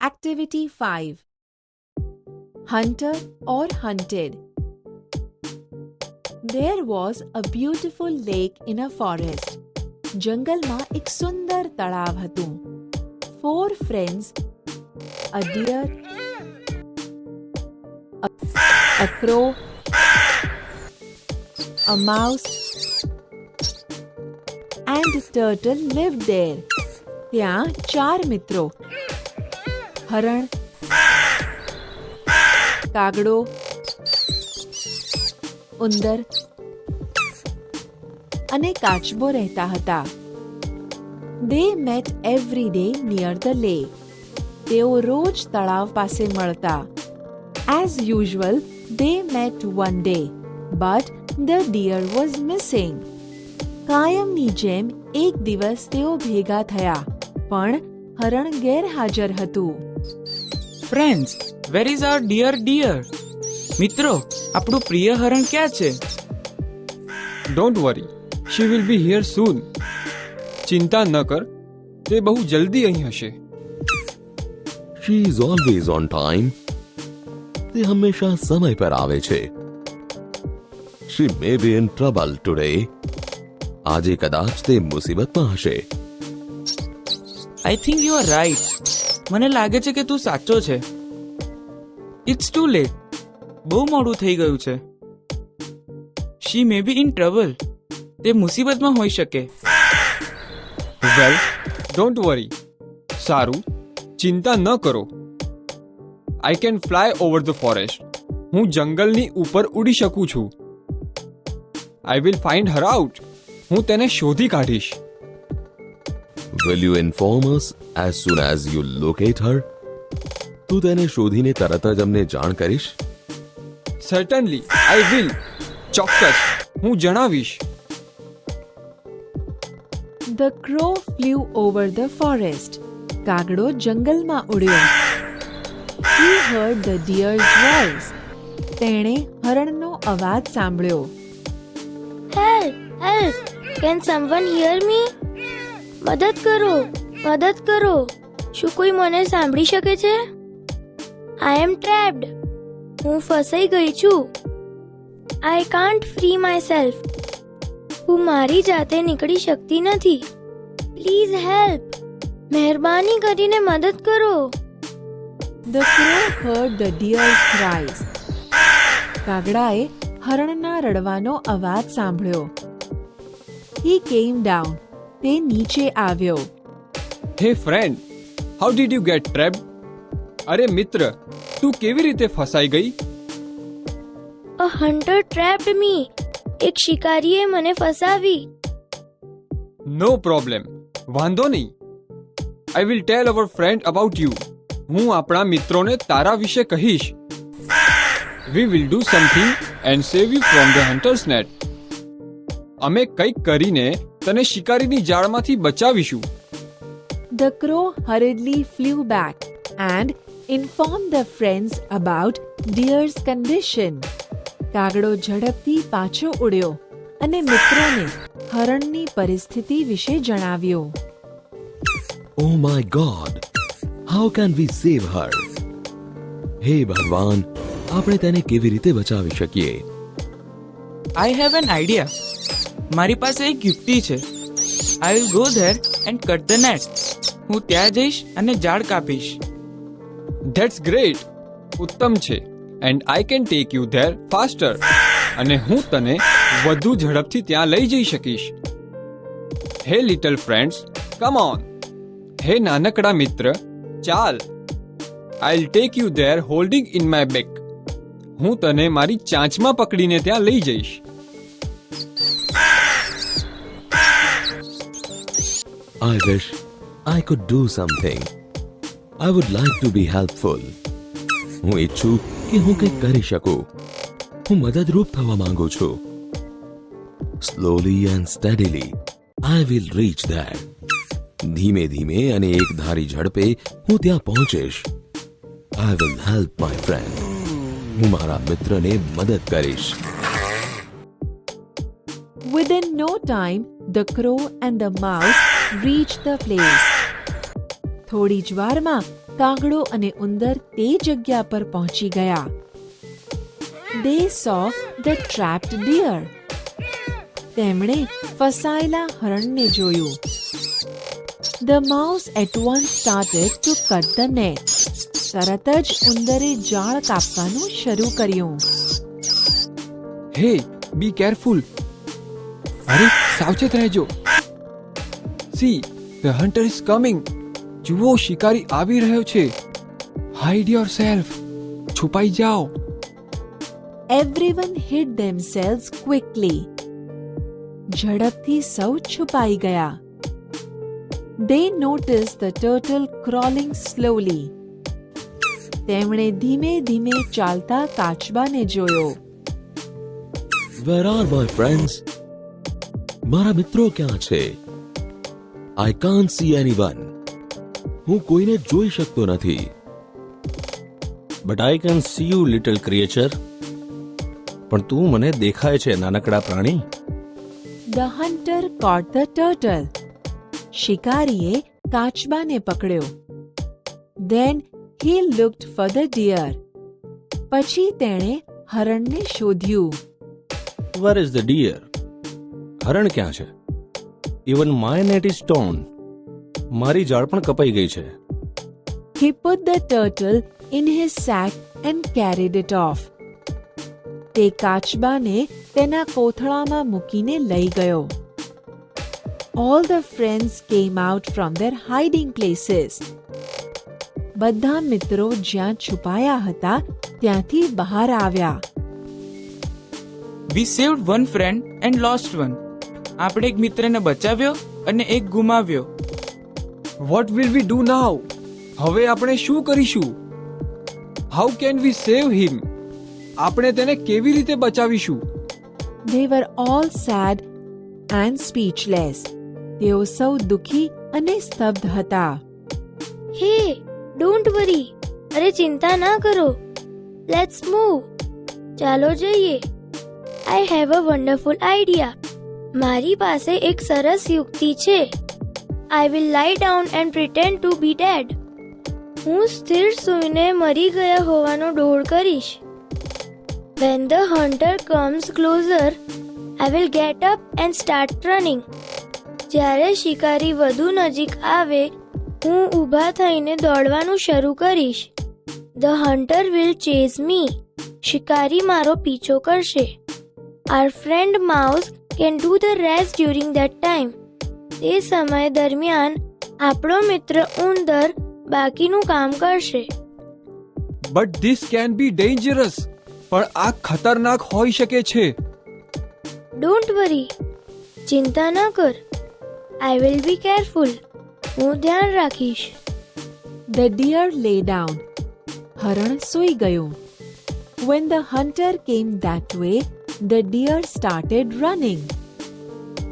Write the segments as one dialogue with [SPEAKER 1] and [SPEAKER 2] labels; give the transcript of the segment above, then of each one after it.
[SPEAKER 1] Activity 5. Hunter or Hunted. There was a beautiful lake in a forest. જંગલમાં એક સુંદર તળાવ હતું. 4 friends, a deer, a crow, a mouse, and a turtle lived there. ત્યાં 4 મિત્રો, હરણ, કાગડો, ઉંદર અને કાચબો રહેતા હતા. They met every day near the lake. તેઓ રોજ તળાવ પાસે મળતા. As usual, they met one day, but the deer was missing. કાયમની જેમ એક દિવસ તેઓ ભેગા થયા, પણ હરણ ગેરહાજર હતું.
[SPEAKER 2] Friends, where is our dear? મિત્રો, આપણું પ્રિય હરણ ક્યાં છે?
[SPEAKER 3] Don't worry, she will be here soon. ચિંતા ન કર, તે બહુ જલ્દી અહીં હશે.
[SPEAKER 4] She is always on time. તે હંમેશા સમય પર આવે છે. She may be in trouble today. આજે કદાચ તે મુસીબતમાં હશે.
[SPEAKER 2] I think you are right. મને લાગે છે કે તું સાચો છે. It's too late. બહુ મોડું થઈ ગયું છે. She may be in trouble. તે મુસીબતમાં હોઈ શકે.
[SPEAKER 3] Well, don't worry. સારું, ચિંતા ન કરો. I can fly over the forest. હું જંગલની ઉપર ઉડી શકું છું. I will find her out. હું તેને શોધી કાઢીશ.
[SPEAKER 4] Will you inform us as soon as you locate her? તું તેને શોધીને તરત જ અમને જાણ કરીશ?
[SPEAKER 3] સર્ટનલી, આઈ વિલ. ચોક્કસ, હું જણાવીશ.
[SPEAKER 1] The crow flew over the forest. કાગડો જંગલમાં ઉડ્યો. He heard the deer's voice. તેણે હરણનો અવાજ સાંભળ્યો.
[SPEAKER 5] Help! Help! Can someone hear me? મદદ કરો, મદદ કરો. શું કોઈ મને સાંભળી શકે છે? I am trapped. હું ફસાઈ ગઈ છું. I can't free myself. હું મારી જાતે નીકળી શકતી નથી. Please help. મહેરબાની કરીને મદદ કરો.
[SPEAKER 1] The crow heard the deer's cries. કાગડાએ હરણના રડવાનો અવાજ સાંભળ્યો. He came down. તે નીચે આવ્યો.
[SPEAKER 3] હે friend, how did you get ટ્રેપ્ડ? અરે મિત્ર, તું કેવી રીતે ફસાઈ ગઈ?
[SPEAKER 5] A hunter trapped me. એક શિકારીએ મને ફસાવી.
[SPEAKER 3] નો પ્રોબ્લેમ, વાંધો નહીં. I will tell our friend about you. હું આપણા મિત્રોને તારા વિશે કહીશ. We will do something and save you from the hunters net. અમે કંઈક કરીને તને શિકારીની જાળમાંથી બચાવીશું.
[SPEAKER 1] The crow hurriedly flew back and informed the friends about deer's condition. કાગડો ઝડપથી પાછો ઉડ્યો અને મિત્રોને હરણની પરિસ્થિતિ વિશે જણાવ્યો.
[SPEAKER 4] Oh my God! How can we save her? હે ભગવાન, આપણે તેને કેવી રીતે બચાવી શકીએ?
[SPEAKER 2] I have an idea. મારી પાસે એક યુક્તિ છે. I will go there and cut the net. હું ત્યાં જઈશ અને ઝાડ કાપીશ.
[SPEAKER 3] That's great. ઉત્તમ છે. And I can take you there faster. અને હું તને વધુ ઝડપથી ત્યાં લઈ જઈ શકીશ. હે લિટલ ફ્રેન્ડ્સ, કમ ઓન. હે નાનકડા મિત્ર, ચાલ. I will take you there holding in my back. હું તને મારી ચાંચમાં પકડીને ત્યાં લઈ જઈશ.
[SPEAKER 4] I wish I could do something. I would like to be helpful. હું ઈચ્છું કે હું કંઈક કરી શકું. હું મદદરૂપ થવા માંગુ છું. Slowly and steadily, I will reach there. ધીમે ધીમે અને એક ધારી ઝડપે હું ત્યાં પહોંચીશ. I will help my friend. હું મારા મિત્રને મદદ કરીશ.
[SPEAKER 1] Within no time, the crow and the mouse reached the place. થોડી જ વારમાં કાગડો અને ઉંદર તે જગ્યા પર પહોંચી ગયા. They saw the trapped deer. તેમણે ફસાયેલા હરણને જોયું. The mouse at once started to cut the net. તરત જ ઉંદરે જાળ કાપવાનું શરૂ કર્યું.
[SPEAKER 3] હે બી કેરફુલ. અરે સાવચેત રહેજો. See the hunter is coming. જુઓ શિકારી આવી રહ્યો છે. Hide yourself. છુપાઈ જાઓ.
[SPEAKER 1] Everyone hid themselves quickly. ઝડપથી સૌ છુપાઈ ગયા. They noticed the turtle crawling slowly. તેમણે ધીમે ધીમે ચાલતા કાચબાને જોયો.
[SPEAKER 4] Where are my friends? મારા મિત્રો ક્યાં છે? I can't see anyone. હું કોઈને જોઈ શકતો નથી.
[SPEAKER 6] But I can see you, little creature. પણ તું મને દેખાય છે નાનકડા પ્રાણી.
[SPEAKER 1] The hunter caught the turtle. શિકારીએ કાચબાને પકડ્યો. Then he looked for the deer. પછી તેણે હરણને શોધ્યું.
[SPEAKER 6] Where is the deer? હરણ ક્યાં છે? Even my net is torn. મારી જાળ પણ કપાઈ ગઈ છે.
[SPEAKER 1] He put the turtle in his sack and carried it off. તે કાચબાને તેના કોથળામાં મૂકીને લઈ ગયો. All the friends came out from their hiding places. બધા મિત્રો જ્યાં છુપાયા હતા ત્યાંથી બહાર આવ્યા.
[SPEAKER 2] We saved one friend and lost one. આપણે એક મિત્રને બચાવ્યો અને એક ગુમાવ્યો.
[SPEAKER 3] વોટ વિલ વી ડુ નાઉ? હવે આપણે શું કરીશું? હાઉ કેન વી સેવ હિમ? આપણે તેને કેવી રીતે બચાવીશું?
[SPEAKER 1] They were all sad and speechless. તેઓ સૌ દુઃખી અને સ્તબ્ધ હતા.
[SPEAKER 5] હે ડોન્ટ વરી. અરે ચિંતા ના કરો. Let's move. ચાલો જઈએ. I have a wonderful idea. મારી પાસે એક સરસ યુક્તિ છે. I will lie down and pretend to be dead. હું સ્થિર સૂઈને મરી ગયા હોવાનો ડોળ કરીશ. When the hunter comes closer, I will get up and start running. જ્યારે શિકારી વધુ નજીક આવે, હું ઊભા થઈને દોડવાનું શરૂ કરીશ. The hunter will chase me. શિકારી મારો પીછો કરશે. Our friend mouse can do the rest during that time. તે સમય દરમિયાન આપણો મિત્ર ઉંદર બાકીનું કામ કરશે.
[SPEAKER 3] But this can be dangerous. પણ આ ખતરનાક હોઈ શકે છે.
[SPEAKER 5] ડોન્ટ વરી. ચિંતા ના કર. I will be careful. હું ધ્યાન રાખીશ.
[SPEAKER 1] The deer lay down. હરણ સૂઈ ગયું. When the hunter came that way, the deer started running.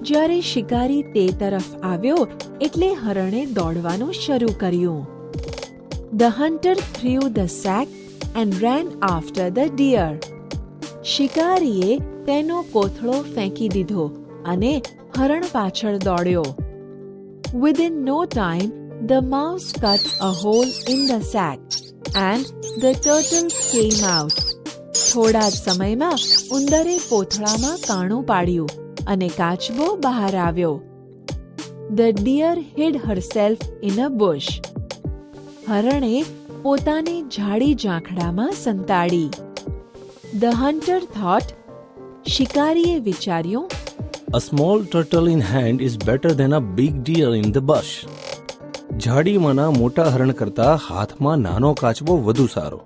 [SPEAKER 1] જ્યારે શિકારી તે તરફ આવ્યો એટલે હરણે દોડવાનું શરૂ કર્યું. The hunter threw the sack and ran after the deer. શિકારીએ તેનો કોથળો ફેંકી દીધો અને હરણ પાછળ દોડ્યો. Within no time, the mouse cut a hole in the sack and the turtle came out. થોડા જ સમયમાં ઉંદરે કોથળામાં કાણું પાડ્યું અને કાચબો બહાર આવ્યો. The deer hid herself in a bush. હરણે પોતાને ઝાડી ઝાંખડામાં સંતાડી. The hunter thought. શિકારીએ વિચાર્યું.
[SPEAKER 6] A small turtle in hand is better than a big deer in the bush. ઝાડીમાંના મોટા હરણ કરતા હાથમાં નાનો કાચબો વધુ સારો.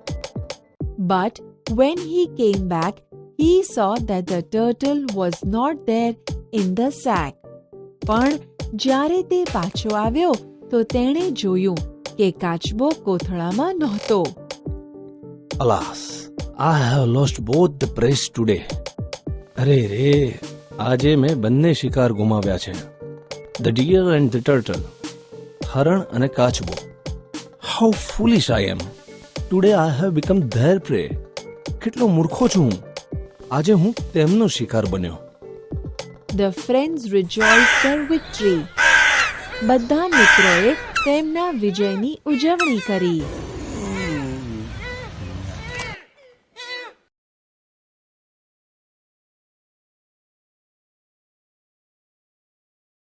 [SPEAKER 1] But when he came back, he saw that the turtle was not there in the sack. પણ જ્યારે તે પાછો આવ્યો તો તેણે જોયું કે કાચબો કોથળામાં નહોતો.
[SPEAKER 6] Alas, I have lost both the prey today. અરે રે, આજે મેં બંને શિકાર ગુમાવ્યા છે. The deer and the turtle. હરણ અને કાચબો. How foolish I am. Today I have become their prey. કેટલો મૂર્ખો છું હું. આજે હું તેમનો શિકાર બન્યો.
[SPEAKER 1] The friends rejoiced their victory. બધા મિત્રોએ તેમના વિજયની ઉજવણી કરી.